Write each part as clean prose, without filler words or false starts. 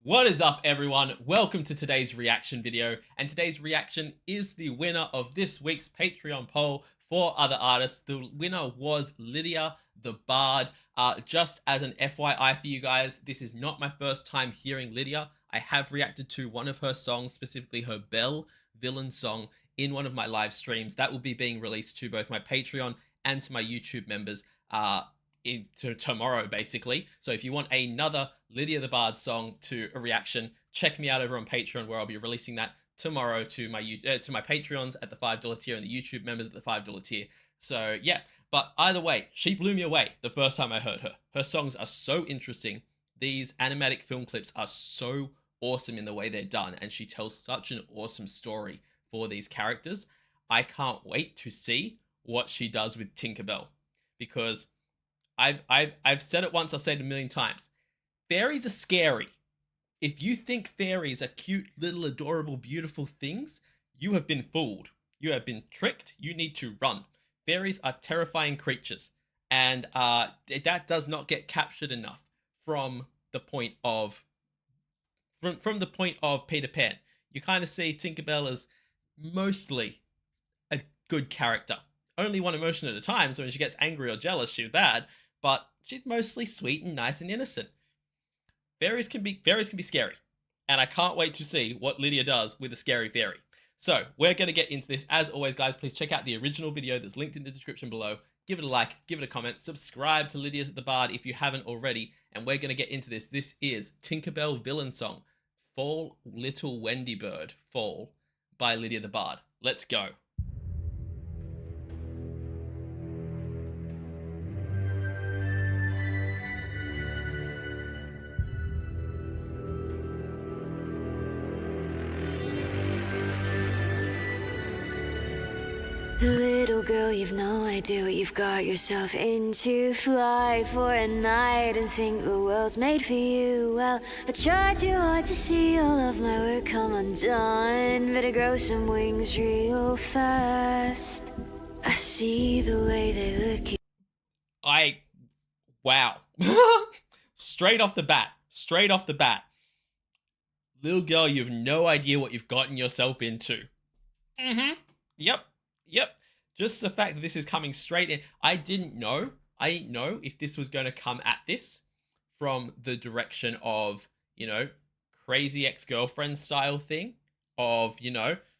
What is up, everyone? Welcome to today's reaction video, and today's reaction is the winner of this week's Patreon poll for other artists. The winner was Lydia the Bard. Just as an FYI for you guys, this is not my first time hearing Lydia. I have reacted to one of her songs, specifically her Belle villain song, in one of my live streams. That will be being released to both my Patreon and to my YouTube members tomorrow, basically. So if you want another Lydia the Bard song to a reaction, check me out over on Patreon, where I'll be releasing that tomorrow to my Patreons at the $5 tier and the YouTube members at the $5 tier. So yeah, but either way, she blew me away the first time I heard her. Her songs are so interesting. These animatic film clips are so awesome in the way they're done, and she tells such an awesome story for these characters. I can't wait to see what she does with Tinkerbell, because I've said it once, I'll say it a million times. Fairies are scary. If you think fairies are cute, little, adorable, beautiful things, you have been fooled. You have been tricked. You need to run. Fairies are terrifying creatures, and that does not get captured enough from the point of Peter Pan. You kind of see Tinkerbell as mostly a good character. Only one emotion at a time, so when she gets angry or jealous, she's bad, but she's mostly sweet and nice and innocent. Fairies can be scary, and I can't wait to see what Lydia does with a scary fairy. So we're going to get into this. As always, guys, please check out the original video that's linked in the description below. Give it a like, give it a comment, subscribe to Lydia the Bard if you haven't already, and we're going to get into this. This is Tinkerbell villain song, Fall Little Wendy Bird, Fall, by Lydia the Bard. Let's go. Little girl, you've no idea what you've got yourself into. Fly for a night and think the world's made for you. Well, I tried too hard to see all of my work come undone. Better grow some wings real fast. I see the way they look at Wow. Straight off the bat. Little girl, you've no idea what you've gotten yourself into. Yep. Just the fact that this is coming straight in. I didn't know if this was going to come at this from the direction of, crazy ex-girlfriend style thing of,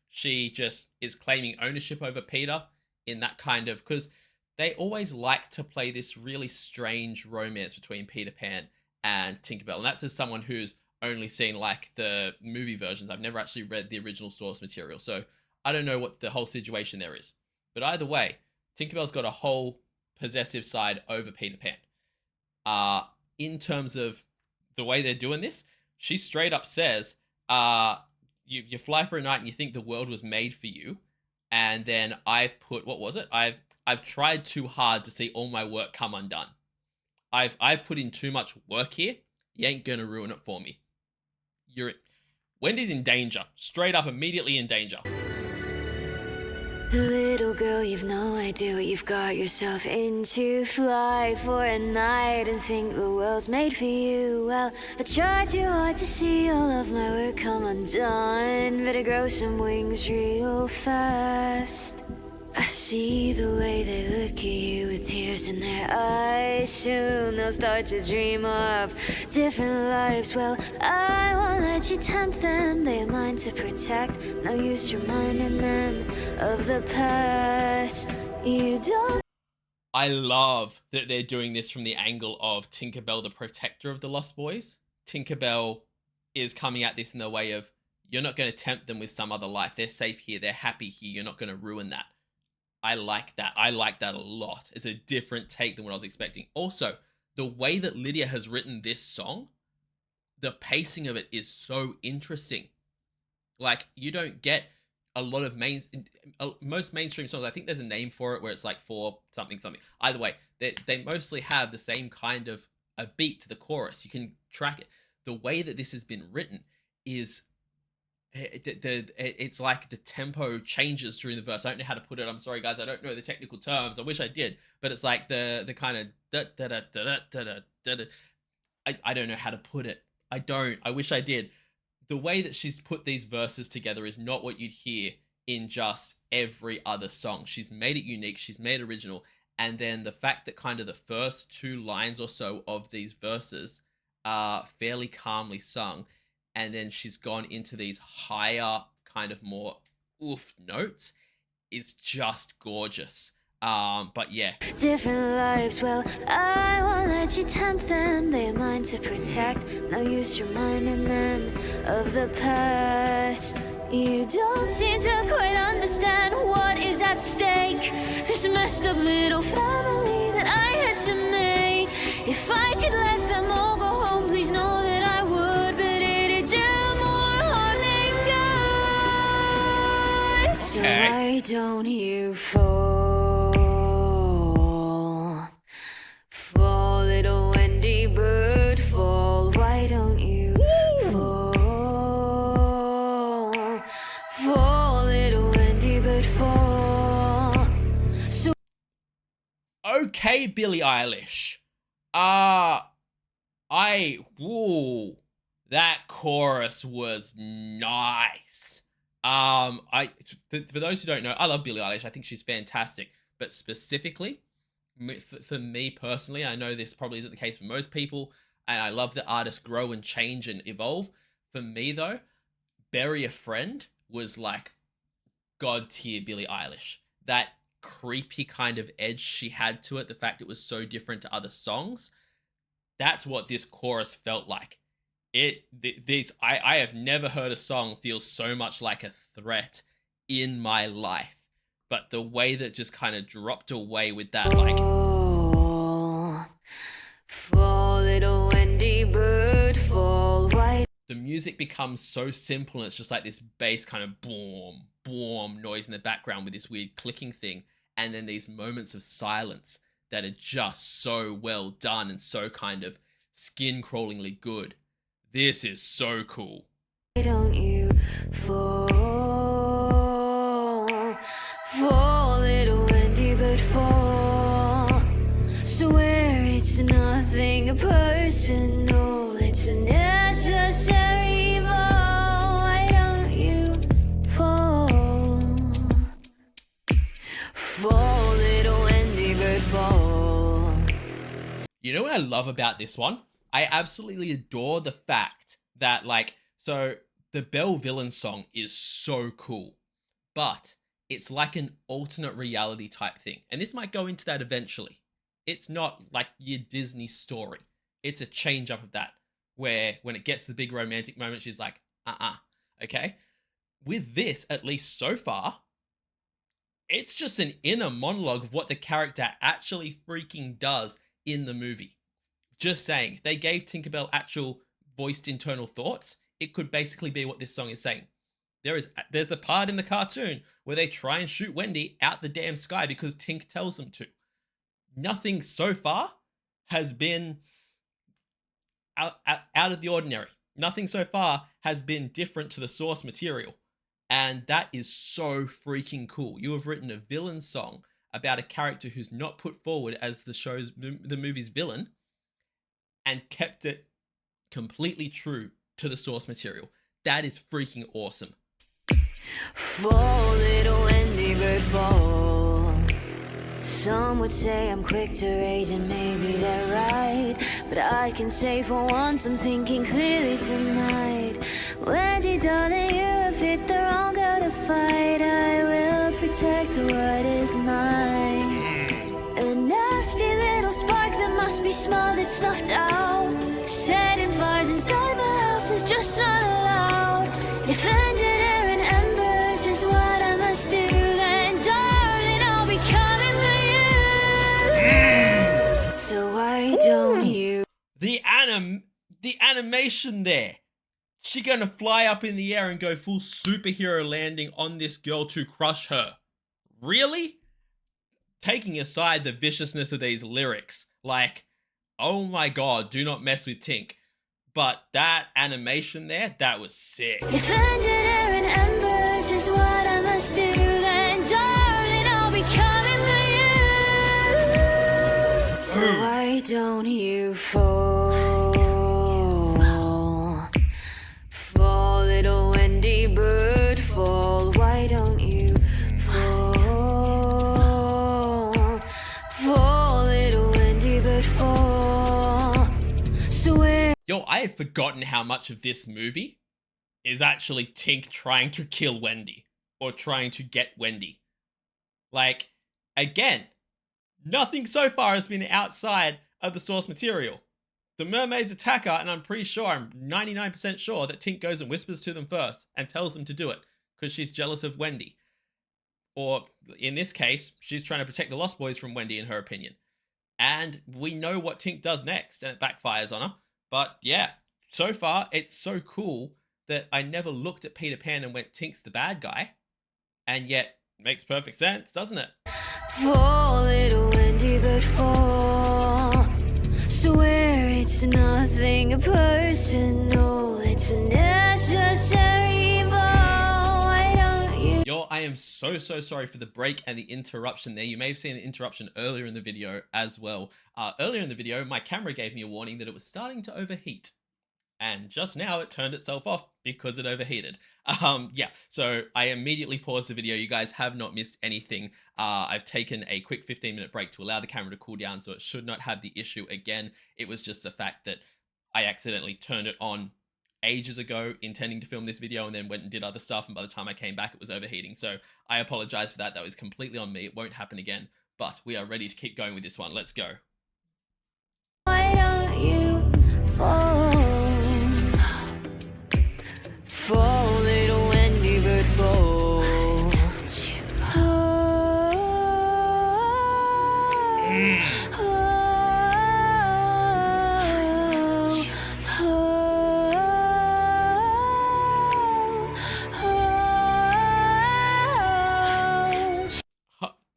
she just is claiming ownership over Peter in that kind of, because they always like to play this really strange romance between Peter Pan and Tinkerbell. And that's as someone who's only seen like the movie versions. I've never actually read the original source material. So I don't know what the whole situation there is. But either way, Tinkerbell's got a whole possessive side over Peter Pan. In terms of the way they're doing this, she straight up says, you fly for a night and you think the world was made for you. And then I've put, what was it? I've tried too hard to see all my work come undone. I've put in too much work here. You ain't gonna ruin it for me. Wendy's in danger. Straight up, immediately in danger. Little girl, you've no idea what you've got yourself into. Fly for a night and think the world's made for you. Well, I tried too hard to see all of my work come undone. Better grow some wings real fast. I see the way they look at you with tears in their eyes. Soon they'll start to dream up different lives. Well, I won't let you tempt them. They have mine to protect. No use reminding them of the past. You don't. I love that they're doing this from the angle of Tinkerbell, the protector of the Lost Boys. Tinkerbell is coming at this in the way of, you're not going to tempt them with some other life. They're safe here. They're happy here. You're not going to ruin that. I like that. I like that a lot. It's a different take than what I was expecting. Also, the way that Lydia has written this song, the pacing of it is so interesting. Like, you don't get a lot of most mainstream songs. I think there's a name for it where it's like for something. Either way, they mostly have the same kind of a beat to the chorus. You can track it. The way that this has been written is, it's like the tempo changes during the verse. I don't know how to put it. I'm sorry, guys. I don't know the technical terms. I wish I did, but it's like the kind of I don't know how to put it. I don't. I wish I did. The way that she's put these verses together is not what you'd hear in just every other song. She's made it unique. She's made it original. And then the fact that kind of the first 2 lines or so of these verses are fairly calmly sung. And then she's gone into these higher, kind of more oof notes is just gorgeous. But yeah. Different lives, well, I won't let you tempt them. They're mine to protect. No use reminding them of the past. You don't seem to quite understand what is at stake. This messed up little family that I had to make. If I could let them all go home, please know that I would. But it'd do more harm than good. So why don't you fall? Fall, little Wendy bird, fall. Why don't you fall? Fall, little Wendy bird, fall. So Okay, Billie Eilish. Whoa, that chorus was nice. For those who don't know, I love Billie Eilish. I think she's fantastic. But specifically, for me personally, I know this probably isn't the case for most people, and I love that artists grow and change and evolve. For me though, Bury a Friend was like god tier Billie Eilish. That creepy kind of edge she had to it, the fact it was so different to other songs, that's what this chorus felt like. I have never heard a song feel so much like a threat in my life, but the way that just kind of dropped away with that, like, fall, little Wendy bird, fall. Why? The music becomes so simple and it's just like this bass kind of boom, boom noise in the background with this weird clicking thing, and then these moments of silence that are just so well done and so kind of skin-crawlingly good. This is so cool. Why don't you fall? Fall, little Wendy bird, fall. Swear it's nothing personal, it's a necessary evil. Why don't you fall? Fall, little Wendy bird, fall. You know what I love about this one? I absolutely adore the fact that, like, so the Belle villain song is so cool, but it's like an alternate reality type thing. And this might go into that eventually. It's not like your Disney story. It's a change up of that, where when it gets to the big romantic moment, she's like, okay? With this, at least so far, it's just an inner monologue of what the character actually freaking does in the movie. Just saying, if they gave Tinkerbell actual voiced internal thoughts, it could basically be what this song is saying. There's a part in the cartoon where they try and shoot Wendy out the damn sky because Tink tells them to. Nothing so far has been out of the ordinary. Nothing so far has been different to the source material. And that is so freaking cool. You have written a villain song about a character who's not put forward as the movie's villain, and kept it completely true to the source material. That is freaking awesome. Fall, little Wendy bird, fall. Some would say I'm quick to rage, and maybe they're right, but I can say for once I'm thinking clearly tonight. Wendy, darling, you have hit the wrong girl to fight. I will protect what is mine. A nasty little spark that must be smothered, snuffed out. Setting fires inside my house is just not allowed. If ended air and embers is what I must do, then darling, I'll be coming for you. So why don't you? The animation there. She gonna fly up in the air and go full superhero landing on this girl to crush her. Really? Taking aside the viciousness of these lyrics, like, oh my god, do not mess with Tink. But that animation there, that was sick. If ended air and embers is what I must do, then darling, I'll be coming for you. So why don't you fall? I've forgotten how much of this movie is actually Tink trying to kill Wendy or trying to get Wendy. Like, again, nothing so far has been outside of the source material. The mermaids attack her, and I'm 99% sure that Tink goes and whispers to them first and tells them to do it because she's jealous of Wendy. Or, in this case, she's trying to protect the Lost Boys from Wendy, in her opinion. And we know what Tink does next, and it backfires on her. But yeah, so far, it's so cool that I never looked at Peter Pan and went, Tink's the bad guy. And yet, makes perfect sense, doesn't it? Fall, little Wendy, but fall. Swear it's nothing personal. It's a necessary evil. Why don't you? Yo, I am so sorry for the break and the interruption there. You may have seen an interruption earlier in the video as well. Earlier in the video, my camera gave me a warning that it was starting to overheat. And just now it turned itself off because it overheated. Yeah, so I immediately paused the video. You guys have not missed anything. I've taken a quick 15-minute break to allow the camera to cool down, so it should not have the issue again. It was just the fact that I accidentally turned it on ages ago, intending to film this video, and then went and did other stuff, and by the time I came back, it was overheating. So I apologize for that. That was completely on me. It won't happen again, but we are ready to keep going with this one. Let's go. Why don't you fall? Fall, little Wendy, but fall.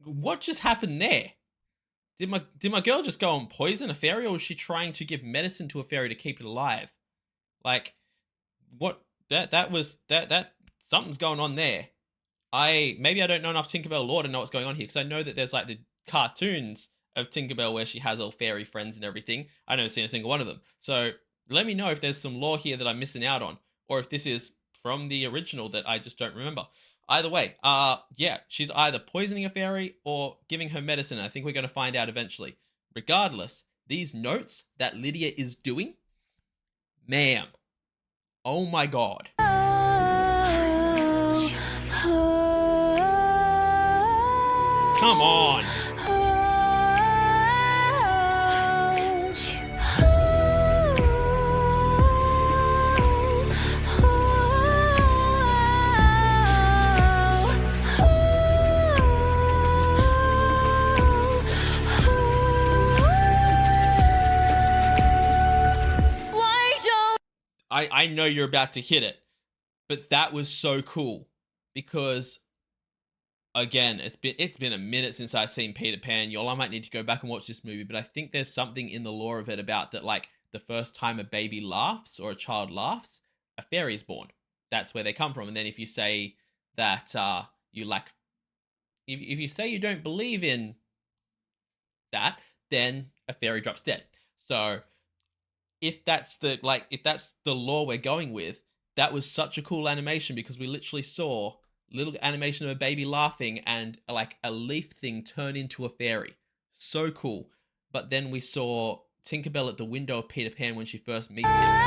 What just happened there? Did my girl just go and poison a fairy, or was she trying to give medicine to a fairy to keep it alive? Like, what? That something's going on there. Maybe I don't know enough Tinkerbell lore to know what's going on here, because I know that there's like the cartoons of Tinkerbell where she has all fairy friends and everything. I've never seen a single one of them. So let me know if there's some lore here that I'm missing out on, or if this is from the original that I just don't remember. Either way, yeah, she's either poisoning a fairy or giving her medicine. I think we're going to find out eventually. Regardless, these notes that Lydia is doing, ma'am, oh my god. Come on. I know you're about to hit it, but that was so cool because, again, it's been a minute since I've seen Peter Pan. Y'all, I might need to go back and watch this movie, but I think there's something in the lore of it about that, like, the first time a baby laughs or a child laughs, a fairy is born. That's where they come from. And then if you say that you like, if you say you don't believe in that, then a fairy drops dead. So if that's the lore we're going with, that was such a cool animation because we literally saw little animation of a baby laughing and like a leaf thing turn into a fairy. So cool. But then we saw Tinkerbell at the window of Peter Pan when she first meets him.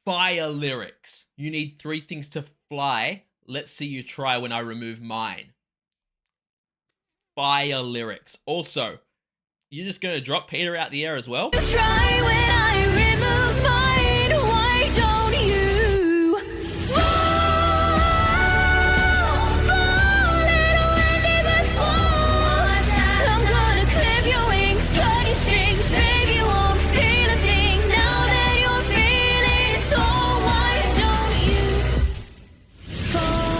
Fire lyrics. You need 3 things to fly. Let's see you try when I remove mine. Fire lyrics. Also, you're just gonna drop Peter out the air as well? Try when I remove mine. Why don't you fall, little Wendy, but fall. I'm gonna clip your wings, cut your strings, baby, you won't feel a thing now that you're feeling tall. Why don't you fall?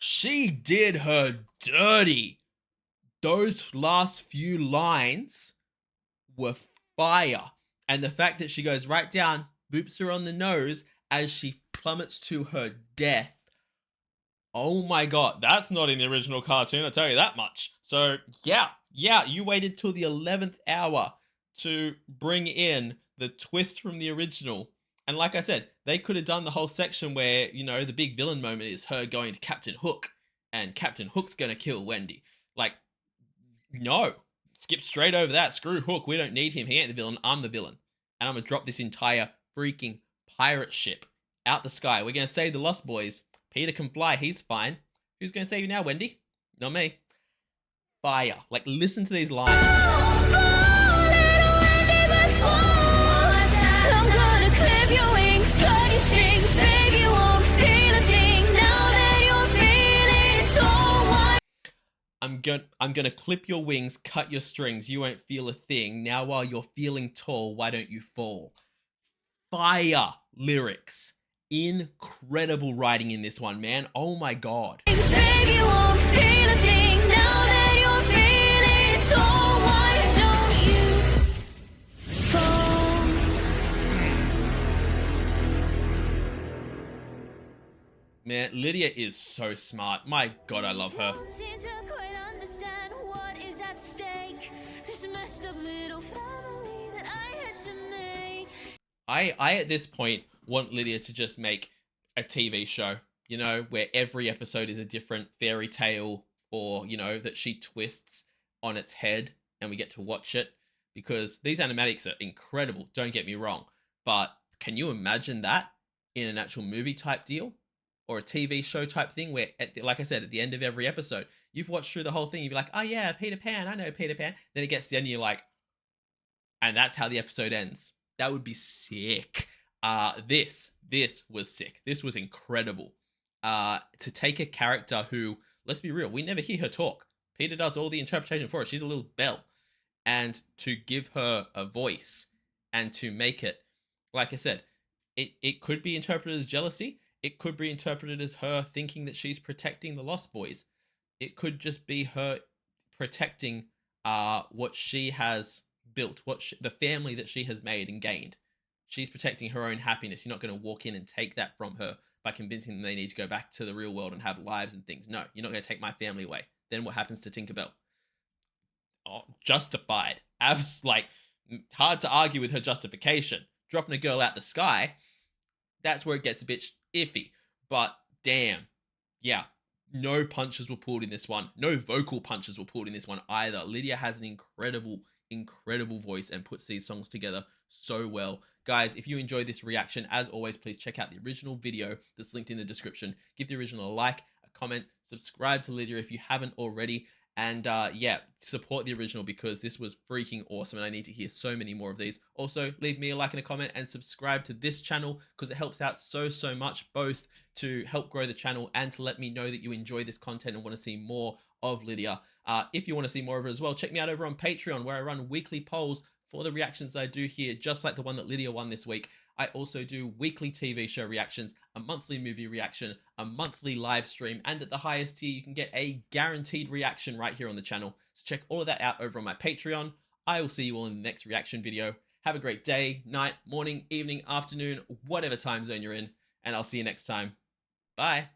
She did her dirty. Those last few lines were fire. And the fact that she goes right down, boops her on the nose as she plummets to her death. Oh my god, that's not in the original cartoon, I'll tell you that much. So, yeah, you waited till the 11th hour to bring in the twist from the original. And like I said, they could have done the whole section where, the big villain moment is her going to Captain Hook, and Captain Hook's gonna kill Wendy. Like, no. Skip straight over that. Screw Hook, we don't need him. He ain't the villain, I'm the villain. And I'm gonna drop this entire freaking pirate ship out the sky. We're gonna save the Lost Boys. Peter can fly, he's fine. Who's gonna save you now, Wendy? Not me. Fire. Like, listen to these lines. I'm gonna clip your wings, cut your strings, baby, you won't feel a thing now that you're feeling torn. I'm gonna clip your wings, cut your strings, you won't feel a thing. Now while you're feeling tall, why don't you fall? Fire lyrics. Incredible writing in this one, man. Oh my god. Baby, you won't feel a thing now that you're feeling torn. Why don't you fall? Man, Lydia is so smart. My god, I love her. Don't seem to quite understand what is at stake. This messed up little family that I had to make. I at this point want Lydia to just make a TV show, where every episode is a different fairy tale, or, that she twists on its head and we get to watch it, because these animatics are incredible, don't get me wrong, but can you imagine that in an actual movie type deal or a TV show type thing where, like I said, at the end of every episode, you've watched through the whole thing, you'd be like, oh yeah, Peter Pan, I know Peter Pan. Then it gets to the end and you're like, and that's how the episode ends. That would be sick. This was sick. This was incredible. To take a character who, let's be real, we never hear her talk. Peter does all the interpretation for her. She's a little bell. And to give her a voice and to make it, like I said, it could be interpreted as jealousy. It could be interpreted as her thinking that she's protecting the Lost Boys. It could just be her protecting what she has built, the family that she has made and gained. She's protecting her own happiness. You're not going to walk in and take that from her by convincing them they need to go back to the real world and have lives and things. No, you're not going to take my family away. Then what happens to Tinkerbell? Oh, justified. Like, hard to argue with her justification. Dropping a girl out the sky, that's where it gets a bit iffy. But damn, yeah, no punches were pulled in this one. No vocal punches were pulled in this one either. Lydia has an incredible voice and puts these songs together so well. Guys, if you enjoyed this reaction, as always, please check out the original video that's linked in the description. Give the original a like, a comment, subscribe to Lydia if you haven't already, and yeah, support the original because this was freaking awesome and I need to hear so many more of these. Also, leave me a like and a comment and subscribe to this channel because it helps out so much, both to help grow the channel and to let me know that you enjoy this content and want to see more of Lydia. If you want to see more of her as well, check me out over on Patreon where I run weekly polls for the reactions I do here, just like the one that Lydia won this week. I also do weekly TV show reactions, a monthly movie reaction, a monthly live stream, and at the highest tier, you can get a guaranteed reaction right here on the channel. So check all of that out over on my Patreon. I will see you all in the next reaction video. Have a great day, night, morning, evening, afternoon, whatever time zone you're in, and I'll see you next time. Bye.